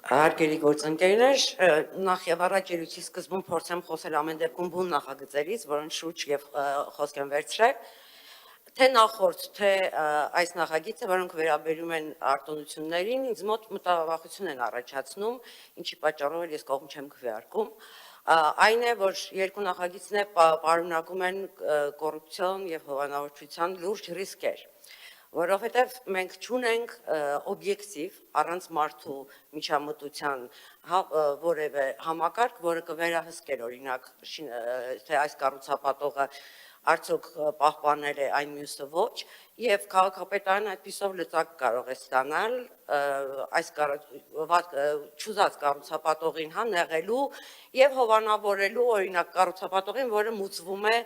Հարգելի գործընկերներ, նախ եւ առաջ ելույթի սկզբում փորձեմ խոսել ամեն դեպքում բուն նախագծերից, որոնց շուրջ եւ խոսք եմ վերցրել, թե նախորդ, թե այս նախագիծը, որոնք վերաբերում են արտոնություններին, ինձ մոտ մտավախություն են առաջացնում, ինչի պատճառով ես կողմ չեմ քվեարկում, այն է, որ երկու նախագիծներ պարունակում են կոռուպցիոն եւ հովանավորչության լուրջ ռիսկեր, որովհետև մենք չունենք օբյեկտիվ առանց մարդու միջամտության որևէ համակարգ, որը կվերահսկեր օրինակ, թե այս կառուցապատողը արդյոք պահպանել է այն մյուսը ոչ, եւ քաղաքապետարանը այդպիսով լծակ կարող է ստանալ այս չուզած կառուցապատողին նեղելու եւ հովանավորելու օրինակ կառուցապատողին, որը մուծվում է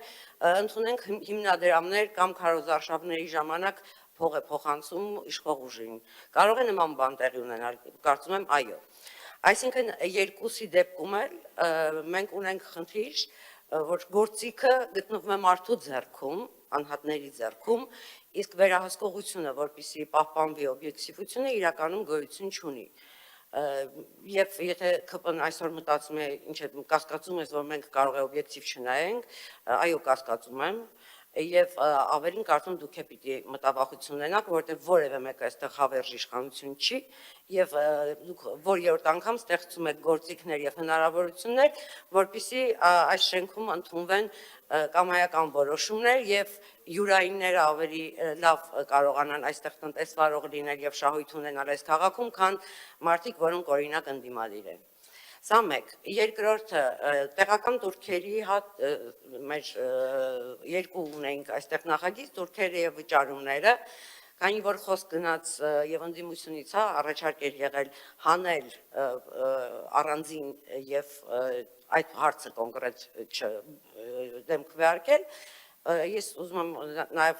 ընդունենք հիմնադրամներ կամ քարոզարշավների ժամանակ փող է փոխանցում իշխող ուժին։ Կարող է նման բան տեղի ունենալ, կարծում եմ այո։ Այսինքն երկուսի դեպքում էլ մենք ունենք խնդիր, որ գործիքը գտնվում է մարդու ձեռքում, անհատների ձեռքում, իսկ վերահսկողությունը, որպեսզի պահպանվի օբյեկտիվությունը, իրականում գոյություն չունի։ Եվ եթե ԿՊ-ն այսօր մտածում է, ինչ է կասկածում ես, որ մենք կարող է օբյեկտիվ չնայենք, այո, կասկածում եմ, եւ ավելին կարծում դուք է պիտի մտավախություն ունենաք, որովհետեւ որևէ մեկը այստեղ հավերժ իշխանություն չի եւ դուք որ երրորդ անգամ ստեղծում եք գործիքներ եւ հնարավորություններ, որպեսզի այս շենքում ընդունվեն կամայական որոշումներ եւ յուրայինները ավելի լավ կարողանան այստեղ տնտեսվարող լինել եւ շահույթ ունենալ այս քաղաքում, քան մարդիկ, որոնք օրինակ ընդդիմադիր են։ Սա մեկ, երկրորդը տեղական турքերի մեր երկու ունենք այստեղ նախագիծ, турքերը եւ վճարումները, քանի որ խոսք գնաց եւ ընդդիմությունից առաջարկ էր եղել հանել առանձին եւ այդ հարցը կոնկրետ դեմ քվեարկել, ես ուզում եմ նաև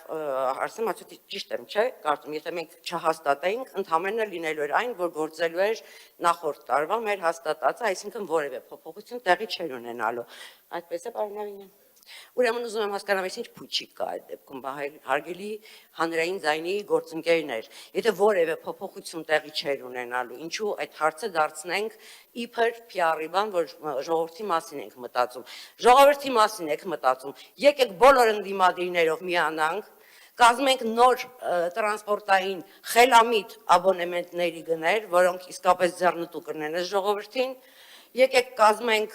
հարցեմ, արդյոք ճիշտ եմ, չէ՞, կարծում, եթե մենք չհաստատեինք, ընդհանրապես լինելու էր այն, որ գործելու էր նախորդ տարվա մեր հաստատածը, այսինքն որևէ փոփոխություն տեղի չէր ունենալու։ Այդպես է, պարոն Նավինյան։ Ուրեմն ուզում եմ հասկանալ, ինչ փուչիկ կա այդ դեպքում, հարգելի հանրային ձայնի գործընկերներ, եթե որևէ փոփոխություն տեղի չէր ունենալու, ինչու այդ հարցը դարձնենք իբր PR-ի բան, որ ժողովրդի մասին ենք մտածում։ Ժողովրդի մասին եք մտածում, եկեք բոլոր ընդդիմադիրներով միանանք, կազմենք նոր տրանսպորտային խելամիտ աբոնեմենտների գներ, որոնք իսկապես ձեռնտու կլինեն ժողովրդին, եկեք կազմենք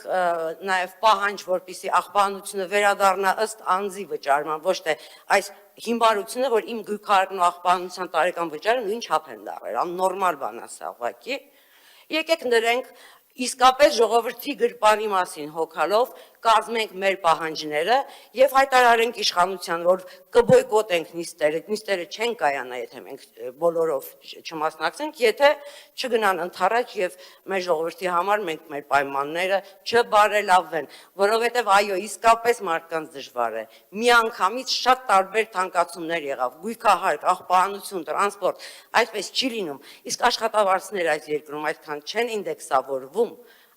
նաև պահանջ, որպեսզի աղբանությունը վերադառնա ըստ անձի վճարման, ոչ թե այս հիմարությունը, որ իմ գույքարկն ու աղբանության տարեկան վճարը նույն չափ են դառել, աննորմալ բան է սա ուղղակի, եկեք ներենք իսկապես ժողովրդի գրպանի մասին հոգալով կազմենք մեր պահանջները եւ հայտարարենք իշխանության, որ կբոյկոտենք նիստերը չեն կայանա, եթե մենք բոլորով չմասնակցենք, եթե չգնան ընդառաջ եւ մեր ժողովրդի համար մենք մեր պայմանները չբարելավվեն, որովհետեւ այո, իսկապես մարդկանց դժվար է։ Միանգամից շատ տարբեր թանկացումներ եղավ, գույքահարկ, աղբանություն, տրանսպորտ, այդպես չի լինում, իսկ աշխատավարձները այս երկրում այդքան չեն ինդեքսավորվում,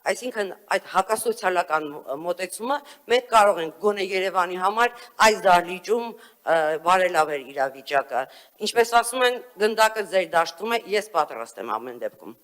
այսինքն այդ հակասոցիալական մոտեցումը մենք կարող ենք գոնե Երևանի համար այս դահլիճում բարելավել իրավիճակը։ Ինչպես ասում են, գնդակը ձեր դաշտում է, ես պատրաստ եմ ամեն դեպքում։